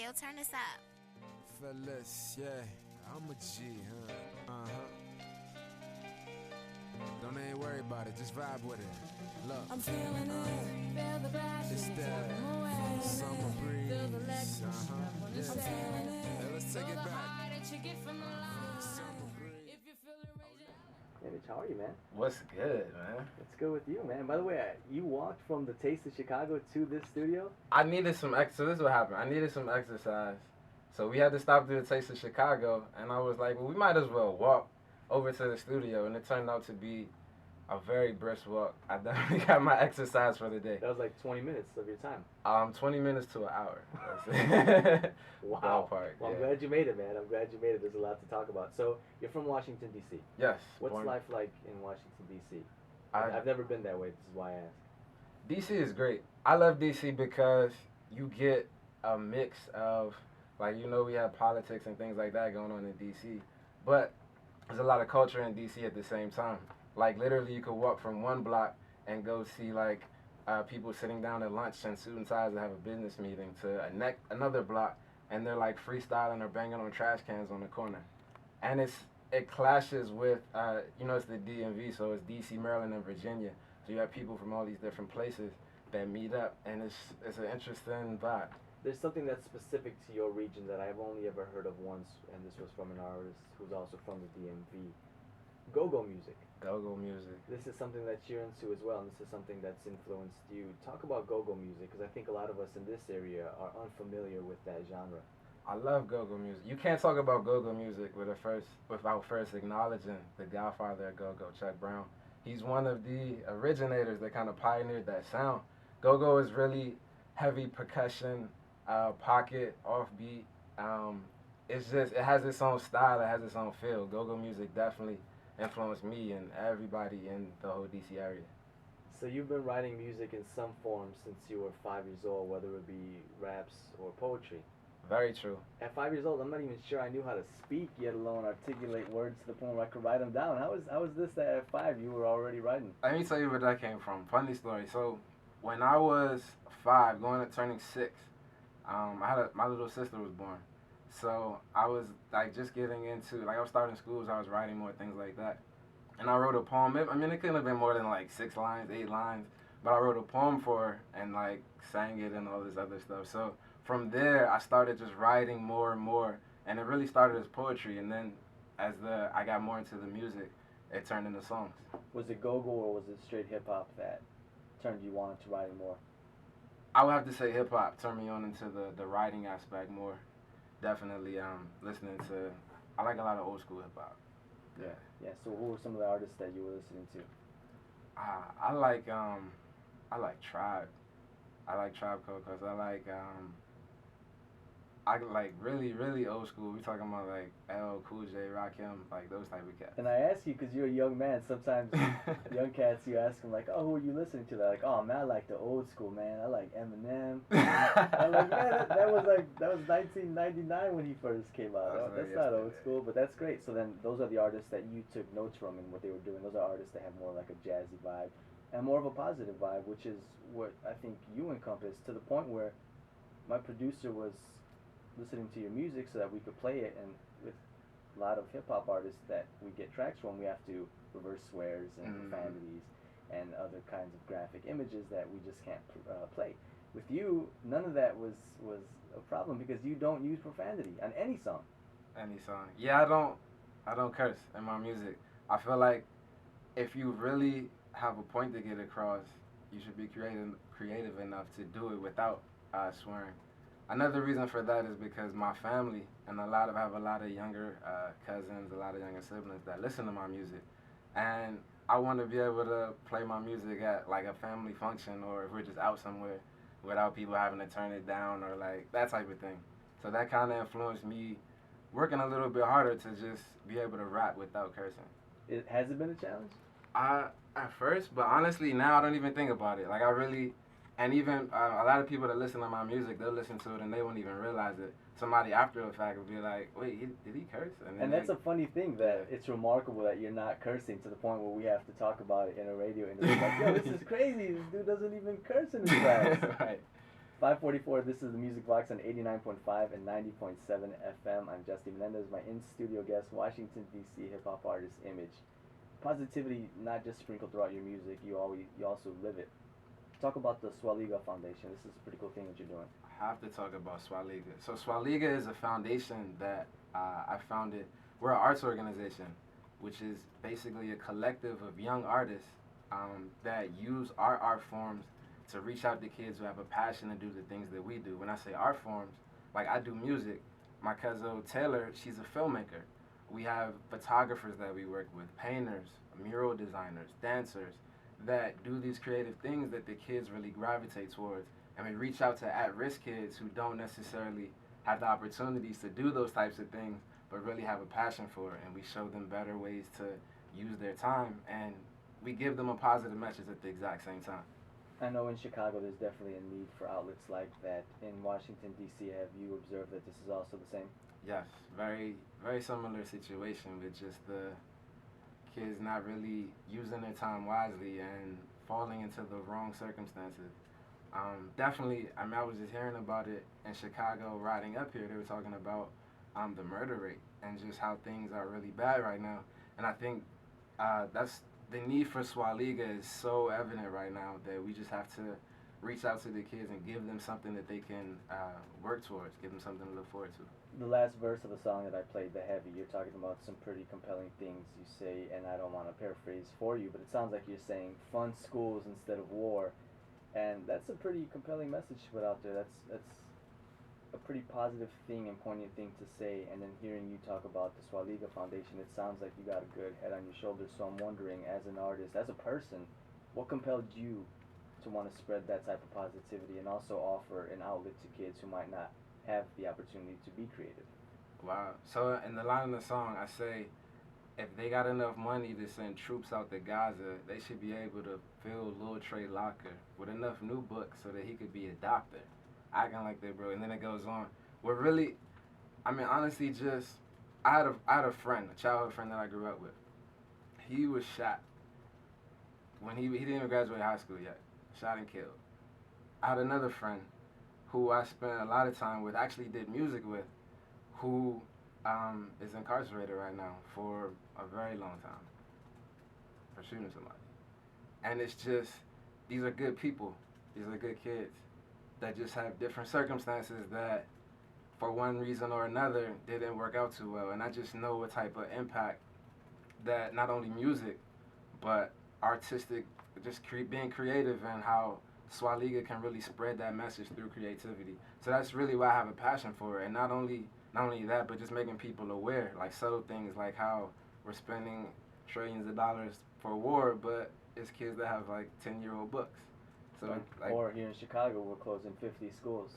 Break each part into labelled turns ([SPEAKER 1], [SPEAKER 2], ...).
[SPEAKER 1] yo, turn this up.
[SPEAKER 2] Fellas, yeah, I'm a G, huh? Don't even worry about it, just vibe with it. Look,
[SPEAKER 3] I'm feeling it, feel the passion,
[SPEAKER 2] it's that summer breeze. Yeah. Hey, let's take it back. Summer breeze.
[SPEAKER 4] Hey Mitch, how are you, man?
[SPEAKER 5] What's good, man?
[SPEAKER 4] It's good with you, man. By the way, you walked from the Taste of Chicago to this studio?
[SPEAKER 5] I needed some so this is what happened. I needed some exercise. So we had to stop through the Taste of Chicago, and I was like, well, we might as well walk over to the studio, and it turned out to be a very brisk walk. I definitely got my exercise for the day.
[SPEAKER 4] That was like 20 minutes of your time.
[SPEAKER 5] 20 minutes to an hour.
[SPEAKER 4] Wow.
[SPEAKER 5] Ballpark,
[SPEAKER 4] Well, I'm
[SPEAKER 5] yeah.
[SPEAKER 4] glad you made it, man. I'm glad you made it. There's a lot to talk about. So, you're from Washington, D.C.
[SPEAKER 5] Yes.
[SPEAKER 4] What's
[SPEAKER 5] born-
[SPEAKER 4] life like in Washington, D.C.?
[SPEAKER 5] I-
[SPEAKER 4] I've never been that way. This is why I asked.
[SPEAKER 5] DC is great. I love DC because you get a mix of, like, you know, we have politics and things like that going on in DC, but there's a lot of culture in DC at the same time. Like, literally, you could walk from one block and go see, like, people sitting down at lunch in suit and ties to have a business meeting to another block, and they're, like, freestyling or banging on trash cans on the corner. And it clashes with, you know, it's the DMV, so it's DC, Maryland, and Virginia. So you have people from all these different places that meet up, and it's an interesting vibe.
[SPEAKER 4] There's something that's specific to your region that I've only ever heard of once, and this was from an artist who's also from the DMV. Go-go music.
[SPEAKER 5] Go-go music.
[SPEAKER 4] This is something that you're into as well, and this is something that's influenced you. Talk about go-go music, because I think a lot of us in this area are unfamiliar with that genre.
[SPEAKER 5] I love go-go music. You can't talk about go-go music without first acknowledging the godfather of go-go, Chuck Brown. He's one of the originators that kind of pioneered that sound. Go-go is really heavy percussion, pocket, offbeat. It has its own style, it has its own feel. Go-go music definitely influenced me and everybody in the whole DC area.
[SPEAKER 4] So you've been writing music in some form since you were 5 years old, whether it be raps or poetry.
[SPEAKER 5] Very true.
[SPEAKER 4] At 5 years old, I'm not even sure I knew how to speak, yet alone articulate words to the point where I could write them down. How was this that at 5 you were already writing?
[SPEAKER 5] Let me tell you where that came from. Funny story. So when I was 5, turning 6, my little sister was born. So I was like just getting into, like I was starting school, so I was writing more things like that. And I wrote a poem. I mean, it couldn't have been more than like 6 lines, 8 lines. But I wrote a poem for her and like sang it and all this other stuff. So from there, I started just writing more and more. And it really started as poetry. And then as I got more into the music, it turned into songs.
[SPEAKER 4] Was it go-go or was it straight hip-hop that turned you on to writing more?
[SPEAKER 5] I would have to say hip-hop turned me on into the writing aspect more. Definitely listening to, I like a lot of old school hip-hop. Yeah.
[SPEAKER 4] Yeah, so who were some of the artists that you were listening to?
[SPEAKER 5] I like Tribe. I like Tribe Called Quest. I like really, really old school. We talking about like LL Cool J, Rakim, like those type of cats.
[SPEAKER 4] And I ask you because you're a young man. Sometimes young cats, you ask them like, "Oh, who are you listening to?" They're like, "Oh man, I like the old school, man. I like Eminem." I'm like, man, that was 1999 when he first came out. That's not old school, but that's great. So then, those are the artists that you took notes from and what they were doing. Those are artists that have more like a jazzy vibe and more of a positive vibe, which is what I think you encompass. To the point where my producer was listening to your music so that we could play it, and with a lot of hip-hop artists that we get tracks from, we have to reverse swears and profanities and other kinds of graphic images that we just can't play. With you, none of that was a problem because you don't use profanity on any song.
[SPEAKER 5] Any song. Yeah, I don't curse in my music. I feel like if you really have a point to get across, you should be creative enough to do it without swearing. Another reason for that is because my family and I have a lot of younger cousins, a lot of younger siblings that listen to my music, and I want to be able to play my music at like a family function or if we're just out somewhere without people having to turn it down or like that type of thing. So that kind of influenced me working a little bit harder to just be able to rap without cursing.
[SPEAKER 4] Has it been a challenge?
[SPEAKER 5] At first, but honestly now I don't even think about it. Like I really. And even a lot of people that listen to my music, they'll listen to it and they won't even realize it. Somebody after the fact will be like, wait, did he curse?
[SPEAKER 4] And that's a funny thing that it's remarkable that you're not cursing to the point where we have to talk about it in a radio interview. Like, yo, this is crazy. This dude doesn't even curse in his class.
[SPEAKER 5] Right.
[SPEAKER 4] 544, this is the Music Box on 89.5 and 90.7 FM. I'm Jesse Menendez, my in-studio guest, Washington, D.C. hip-hop artist IMAG. Positivity not just sprinkled throughout your music, you also live it. Talk about the Swaliga Foundation. This is a pretty cool thing that you're doing.
[SPEAKER 5] I have to talk about Swaliga. So Swaliga is a foundation that I founded. We're an arts organization, which is basically a collective of young artists that use our art forms to reach out to kids who have a passion to do the things that we do. When I say art forms, like I do music. My cousin Taylor, she's a filmmaker. We have photographers that we work with, painters, mural designers, dancers, that do these creative things that the kids really gravitate towards. And we reach out to at-risk kids who don't necessarily have the opportunities to do those types of things, but really have a passion for it. And we show them better ways to use their time, and we give them a positive message at the exact same time.
[SPEAKER 4] I know in Chicago there's definitely a need for outlets like that. In Washington, D.C., have you observed that this is also the same?
[SPEAKER 5] Yes, very, very similar situation with just the kids not really using their time wisely and falling into the wrong circumstances. Definitely, I mean, I was just hearing about it in Chicago riding up here. They were talking about the murder rate and just how things are really bad right now. And I think that's the need for Swaliga is so evident right now that we just have to reach out to the kids and give them something that they can work towards, give them something to look forward to.
[SPEAKER 4] The last verse of the song that I played, The Heavy, you're talking about some pretty compelling things you say, and I don't want to paraphrase for you, but it sounds like you're saying fund schools instead of war, and that's a pretty compelling message to put out there. That's a pretty positive thing and poignant thing to say, and then hearing you talk about the Swaliga Foundation, it sounds like you got a good head on your shoulders. So I'm wondering, as an artist, as a person, what compelled you to want to spread that type of positivity and also offer an outlet to kids who might not have the opportunity to be creative?
[SPEAKER 5] Wow. So in the line of the song, I say, if they got enough money to send troops out to Gaza, they should be able to fill Lil Trey locker with enough new books so that he could be a doctor. Acting like that, bro. And then it goes on. We're really, I mean, honestly, just, I had a friend, a childhood friend that I grew up with. He was shot when he didn't even graduate high school yet. Shot and killed. I had another friend who I spent a lot of time with, actually did music with, who is incarcerated right now for a very long time for shooting somebody. And it's just, these are good people. These are good kids that just have different circumstances that, for one reason or another, didn't work out too well. And I just know what type of impact that not only music, but artistic, just being creative, and how Swaliga can really spread that message through creativity. So that's really why I have a passion for it. And not only that, but just making people aware, like subtle things like how we're spending trillions of dollars for war, but it's kids that have like 10-year-old books. So like,
[SPEAKER 4] or here in Chicago, we're closing 50 schools.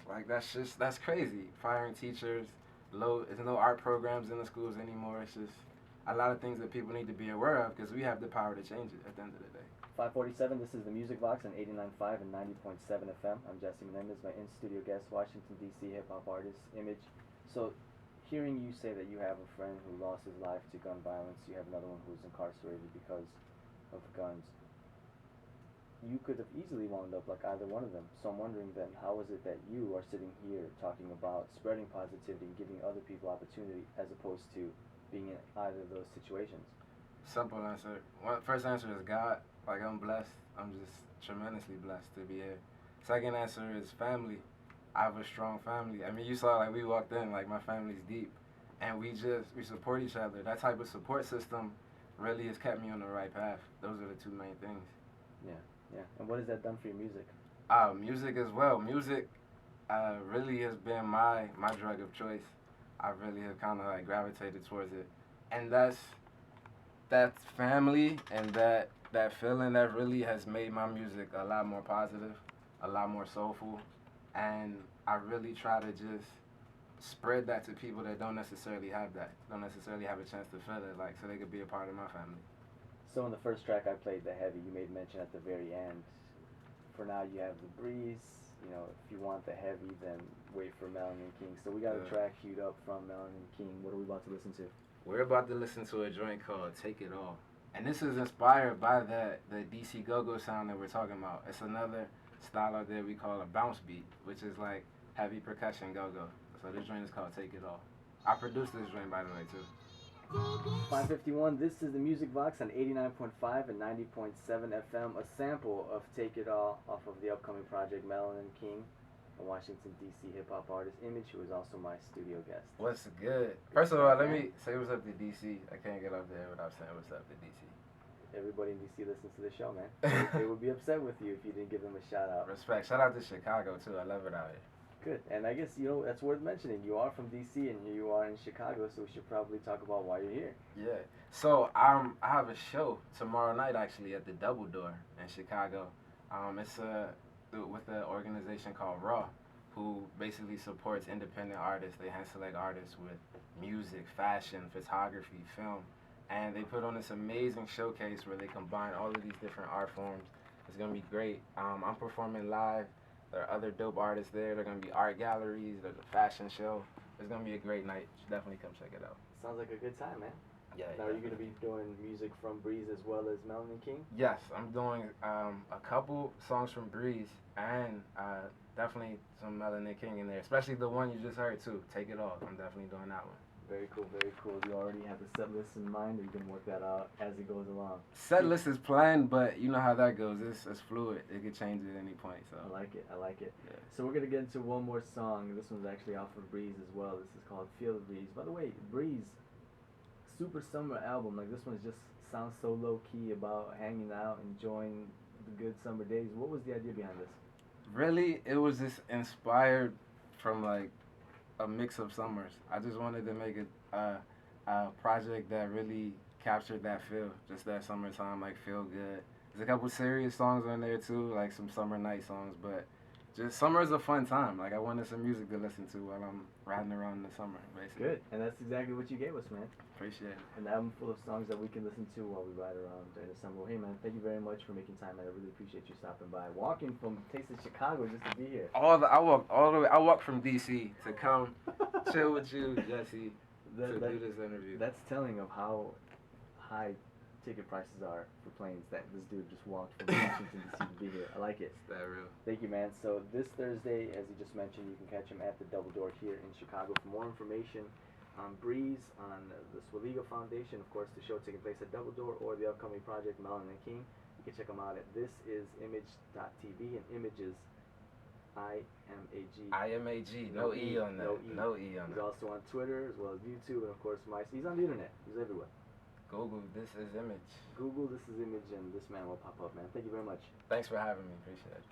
[SPEAKER 5] Like that's crazy. Firing teachers, there's no art programs in the schools anymore. It's just a lot of things that people need to be aware of, because we have the power to change it at the end of the day.
[SPEAKER 4] 547, this is the Music Box on 89.5 and 90.7 FM. I'm Jesse Menendez, my in-studio guest, Washington, D.C. hip-hop artist IMAG. So, hearing you say that you have a friend who lost his life to gun violence, you have another one who's incarcerated because of guns, you could have easily wound up like either one of them. So I'm wondering then, how is it that you are sitting here talking about spreading positivity and giving other people opportunity, as opposed to being in either of those situations?
[SPEAKER 5] Simple answer. First answer is God. Like, I'm blessed. I'm just tremendously blessed to be here. Second answer is family. I have a strong family. I mean, you saw, like, we walked in, like, my family's deep. And we support each other. That type of support system really has kept me on the right path. Those are the two main things.
[SPEAKER 4] Yeah. And what has that done for your music?
[SPEAKER 5] Music as well. Music really has been my drug of choice. I really have kind of like gravitated towards it. And that's family, and that feeling that really has made my music a lot more positive, a lot more soulful. And I really try to just spread that to people that don't necessarily have a chance to feel it, like, so they could be a part of my family.
[SPEAKER 4] So in the first track I played, The Heavy, you made mention at the very end, for now you have The Breeze, you know, if you want The Heavy, then wait for Melanin King. So we got a track queued up from Melanin King. What are we about to listen to?
[SPEAKER 5] We're about to listen to a joint called Take It All. And this is inspired by the DC go-go sound that we're talking about. It's style out there we call a bounce beat, which is like heavy percussion go-go. So this joint is called Take It All. I produced this joint, by the way, too.
[SPEAKER 4] 551, this is the Music Box on 89.5 and 90.7 FM, a sample of Take It All off of the upcoming project Melanin King, a Washington, D.C. hip-hop artist Image, who is also my studio guest.
[SPEAKER 5] What's good? First of all, let me say what's up to D.C. I can't get up there without saying what's up to D.C.
[SPEAKER 4] Everybody in D.C. listens to the show, man. They would be upset with you if you didn't give them a shout-out.
[SPEAKER 5] Respect. Shout out to Chicago, too. I love it out here.
[SPEAKER 4] Good. And I guess, that's worth mentioning. You are from D.C. and you are in Chicago, so we should probably talk about why you're here.
[SPEAKER 5] Yeah. So I have a show tomorrow night, actually, at the Double Door in Chicago. It's with an organization called Raw, who basically supports independent artists. They hand select artists with music, fashion, photography, film. And they put on this amazing showcase where they combine all of these different art forms. It's going to be great. I'm performing live. There are other dope artists there. There are going to be art galleries. There's a fashion show. It's going to be a great night. You should definitely come check it out.
[SPEAKER 4] Sounds like a good time, man.
[SPEAKER 5] Yeah.
[SPEAKER 4] Now, are you going to be doing music from Breeze as well as Melanin King?
[SPEAKER 5] Yes, I'm doing a couple songs from Breeze and definitely some Melanin King in there, especially the one you just heard, too. Take It All. I'm definitely doing that one.
[SPEAKER 4] Very cool, very cool. You already have the set list in mind, or you can work that out as it goes along?
[SPEAKER 5] Set list is planned, but you know how that goes. It's fluid. It could change at any point. So
[SPEAKER 4] I like it. I like it.
[SPEAKER 5] Yeah.
[SPEAKER 4] So we're gonna get into one more song. This one's actually off of Breeze as well. This is called Feel the Breeze. By the way, Breeze, super summer album. Like this one just sounds so low key about hanging out, enjoying the good summer days. What was the idea behind this?
[SPEAKER 5] Really, it was just inspired from like a mix of summers. I just wanted to make a project that really captured that feel, just that summertime, like feel good. There's a couple serious songs on there too, like some summer night songs, but just summer is a fun time. Like I wanted some music to listen to while I'm riding around in the summer, basically.
[SPEAKER 4] Good, and that's exactly what you gave us, man.
[SPEAKER 5] Appreciate it.
[SPEAKER 4] An album full of songs that we can listen to while we ride around during the summer. Well, hey, man, thank you very much for making time, man. I really appreciate you stopping by, walking from Taste of Chicago just to be here.
[SPEAKER 5] I walked all the way. I walked from D.C. to come chill with you, Jesse, to do this interview.
[SPEAKER 4] That's telling of how high ticket prices are for planes that this dude just walked from Washington D.C. to be here. I like it.
[SPEAKER 5] It's that real.
[SPEAKER 4] Thank you, man. So this Thursday, as you just mentioned, you can catch him at the Double Door here in Chicago. For more information on Breeze, on the Swaliga Foundation, of course, the show taking place at Double Door, or the upcoming project Melanin King, you can check them out at thisisimage.tv, and Images, I-M-A-G.
[SPEAKER 5] I-M-A-G. No E on that. No E on that.
[SPEAKER 4] He's also on Twitter as well as YouTube, and of course, he's on the internet. He's everywhere.
[SPEAKER 5] Google This Is Image.
[SPEAKER 4] Google This Is Image, and this man will pop up, man. Thank you very much.
[SPEAKER 5] Thanks for having me. Appreciate it.